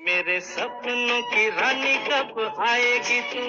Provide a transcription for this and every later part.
मेरे सपनों की रानी कब आएगी तू।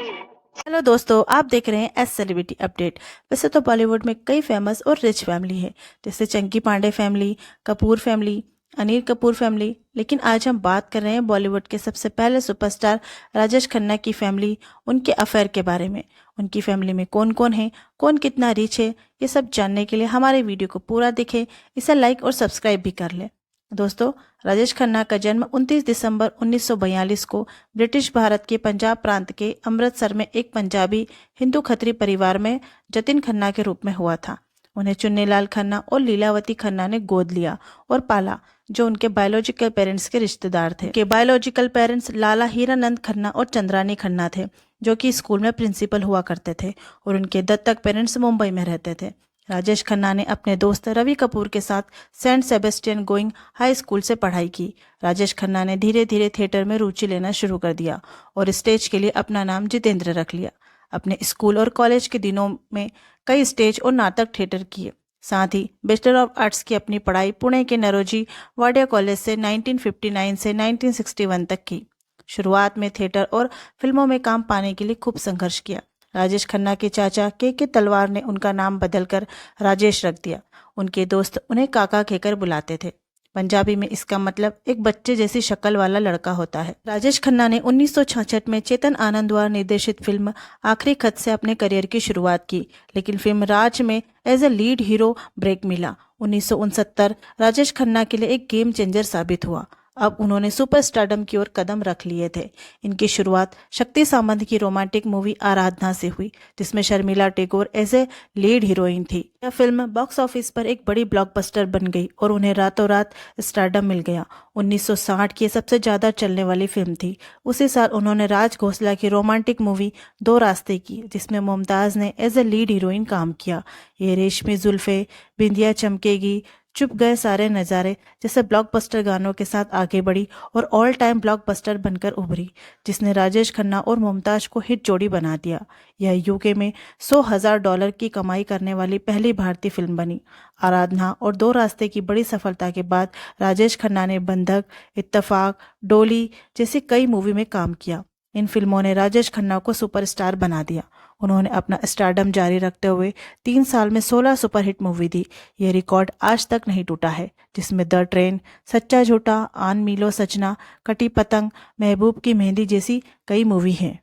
हेलो दोस्तों, आप देख रहे हैं एस सेलिब्रिटी अपडेट। वैसे तो बॉलीवुड में कई फेमस और रिच फैमिली है, जैसे Chunky Pandey family, Kapoor family, Anil Kapoor family. लेकिन आज हम बात कर रहे हैं बॉलीवुड के सबसे पहले सुपरस्टार राजेश खन्ना की फैमिली, उनके अफेयर के बारे में। उनकी फैमिली में कौन कौन है, कौन कितना रिच है, ये सब जानने के लिए हमारे वीडियो को पूरा देखें, इसे लाइक और सब्सक्राइब भी कर लें। दोस्तों, राजेश खन्ना का जन्म 29 दिसंबर 1942 को ब्रिटिश भारत के पंजाब प्रांत के अमृतसर में एक पंजाबी हिंदू खत्री परिवार में जतिन खन्ना के रूप में हुआ था। उन्हें चुन्नीलाल खन्ना और लीलावती खन्ना ने गोद लिया और पाला, जो उनके बायोलॉजिकल पेरेंट्स के रिश्तेदार थे। उनके बायोलॉजिकल पेरेंट्स लाला हीरानंद खन्ना और चंद्रानी खन्ना थे, जो कि स्कूल में प्रिंसिपल हुआ करते थे, और उनके दत्तक पेरेंट्स मुंबई में रहते थे। राजेश खन्ना ने अपने दोस्त रवि कपूर के साथ Saint Sebastian going high school से पढ़ाई की। राजेश खन्ना ने धीरे धीरे थिएटर में रुचि लेना शुरू कर दिया और स्टेज के लिए अपना नाम जितेंद्र रख लिया। अपने स्कूल और कॉलेज के दिनों में कई स्टेज और नाटक थिएटर किए। साथ ही बैचलर ऑफ आर्ट्स की अपनी पढ़ाई पुणे के नरोजी वाडिया कॉलेज से 1959 से 1961 तक की। शुरुआत में थिएटर और फिल्मों में काम पाने के लिए खूब संघर्ष किया। राजेश खन्ना के चाचा के तलवार ने उनका नाम बदलकर राजेश रख दिया। उनके दोस्त उन्हें काका कहकर बुलाते थे। पंजाबी में इसका मतलब एक बच्चे जैसी शक्ल वाला लड़का होता है। राजेश खन्ना ने 1966 में चेतन आनंद द्वारा निर्देशित फिल्म आखिरी खत से अपने करियर की शुरुआत की, लेकिन फिल्म राज में as a lead hero break मिला। 1969 राजेश खन्ना के लिए एक गेम चेंजर साबित हुआ। अब उन्होंने सुपर स्टारडम की ओर कदम रख लिए थे। इनकी शुरुआत शक्ति सामंत की रोमांटिक मूवी आराधना से हुई, जिसमें Sharmila Tagore as a lead heroine थी। यह फिल्म बॉक्स ऑफिस पर एक बड़ी ब्लॉकबस्टर बन गई और उन्हें रातों रात स्टारडम मिल गया। 1960 की सबसे ज्यादा चलने वाली फिल्म थी। उसी साल उन्होंने राज घोसला की रोमांटिक मूवी दो रास्ते की, जिसमें मुमताज ने एज ए लीड हीरोइन काम किया। ये रेशमी जुल्फे, बिंदिया चमकेगी, चुप गए सारे नज़ारे जैसे ब्लॉकबस्टर गानों के साथ आगे बढ़ी और ऑल टाइम ब्लॉकबस्टर बनकर उभरी, जिसने राजेश खन्ना और मुमताज को हिट जोड़ी बना दिया। यह यूके में $100,000 की कमाई करने वाली पहली भारतीय फिल्म बनी। आराधना और दो रास्ते की बड़ी सफलता के बाद राजेश खन्ना ने बंधक, इत्तेफाक, डोली जैसी कई मूवी में काम किया। इन फिल्मों ने राजेश खन्ना को सुपरस्टार बना दिया। उन्होंने अपना स्टारडम जारी रखते हुए 3 साल में 16 सुपरहिट मूवी दी। यह रिकॉर्ड आज तक नहीं टूटा है, जिसमें द ट्रेन, सच्चा झूठा, आन मिलो सजना, कटी पतंग, महबूब की मेहंदी जैसी कई मूवी हैं।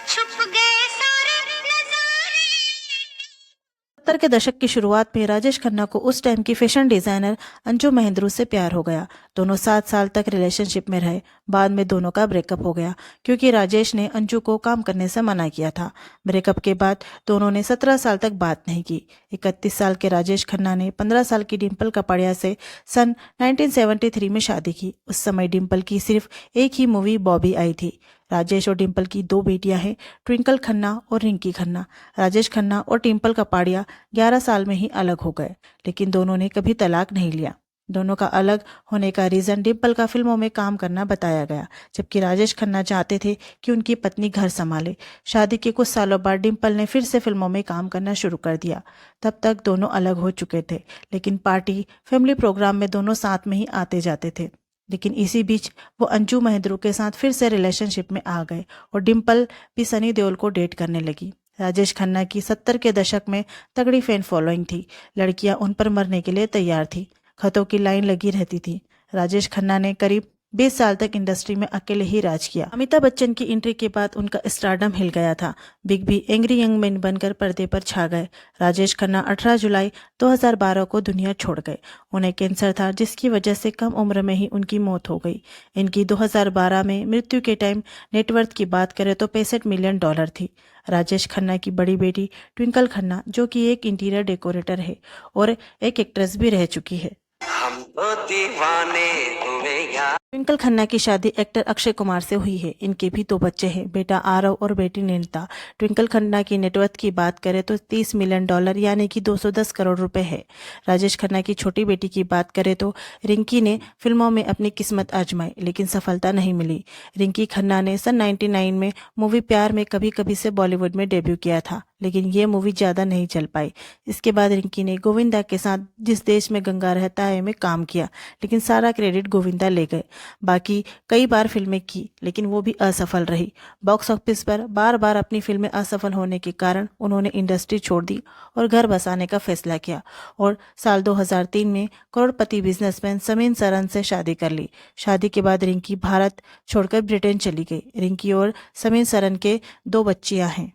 छुप गए सारे नजारे। 70 के दशक की शुरुआत में राजेश खन्ना को उस टाइम की फैशन डिजाइनर अंजू महेंद्रू से प्यार हो गया। दोनों 7 साल तक रिलेशनशिप में रहे। बाद में दोनों का ब्रेकअप हो गया, क्योंकि राजेश ने अंजू को काम करने से मना किया था। ब्रेकअप के बाद दोनों ने 17 साल तक बात नहीं की। 31 साल के राजेश खन्ना ने 15 साल की डिम्पल कपाड़िया से सन 1973 में शादी की। उस समय डिम्पल की सिर्फ एक ही मूवी बॉबी आई थी। राजेश और डिम्पल की 2 बेटियां हैं, ट्विंकल खन्ना और रिंकी खन्ना। राजेश खन्ना और डिम्पल कपाड़िया 11 साल में ही अलग हो गए, लेकिन दोनों ने कभी तलाक नहीं लिया। दोनों का अलग होने का रीजन डिम्पल का फिल्मों में काम करना बताया गया, जबकि राजेश खन्ना चाहते थे कि उनकी पत्नी घर संभाले। शादी के कुछ सालों बाद डिम्पल ने फिर से फिल्मों में काम करना शुरू कर दिया। तब तक दोनों अलग हो चुके थे, लेकिन पार्टी, फैमिली प्रोग्राम में दोनों साथ में ही आते जाते थे। लेकिन इसी बीच वो अंजू महेंद्रू के साथ फिर से रिलेशनशिप में आ गए और डिम्पल भी सनी देओल को डेट करने लगी। राजेश खन्ना की 70 के दशक में तगड़ी फैन फॉलोइंग थी। लड़कियां उन पर मरने के लिए तैयार थी। खतों की लाइन लगी रहती थी। राजेश खन्ना ने करीब 20 साल तक इंडस्ट्री में अकेले ही राज किया। अमिताभ बच्चन की एंट्री के बाद उनका स्टारडम हिल गया था। Big be angry young man बनकर पर्दे पर छा गए। राजेश खन्ना 18 जुलाई 2012 को दुनिया छोड़ गए। उन्हें कैंसर था, जिसकी वजह से कम उम्र में ही उनकी मौत हो गई। इनकी 2012 में मृत्यु के टाइम नेटवर्थ की बात करें तो $65 मिलियन थी। राजेश खन्ना की बड़ी बेटी ट्विंकल खन्ना, जो कि एक इंटीरियर डेकोरेटर है और एक एक्ट्रेस भी रह चुकी है। हम तो दीवाने हुए यार। ट्विंकल खन्ना की शादी एक्टर अक्षय कुमार से हुई है। इनके भी 2 बच्चे हैं, बेटा आरव और बेटी नैनीता। ट्विंकल खन्ना की नेटवर्थ की बात करें तो $30 मिलियन यानी कि 210 करोड़ रुपए है। राजेश खन्ना की छोटी बेटी की बात करें तो रिंकी ने फिल्मों में अपनी किस्मत आजमाई, लेकिन सफलता नहीं मिली। रिंकी खन्ना ने सन 99 में मूवी प्यार में कभी कभी से बॉलीवुड में डेब्यू किया था। लेकिन ये मूवी ज़्यादा नहीं चल पाई। इसके बाद रिंकी ने गोविंदा के साथ जिस देश में गंगा रहता है में काम किया, लेकिन सारा क्रेडिट गोविंदा ले गए। बाकी कई बार फिल्में की लेकिन वो भी असफल रही। बॉक्स ऑफिस पर बार बार अपनी फिल्में असफल होने के कारण उन्होंने इंडस्ट्री छोड़ दी और घर बसाने का फैसला किया और साल 2003 में करोड़पति बिजनेसमैन समीर सरन से शादी कर ली। शादी के बाद रिंकी भारत छोड़कर ब्रिटेन चली गई। रिंकी और समीर सरन के 2 बच्चियां हैं।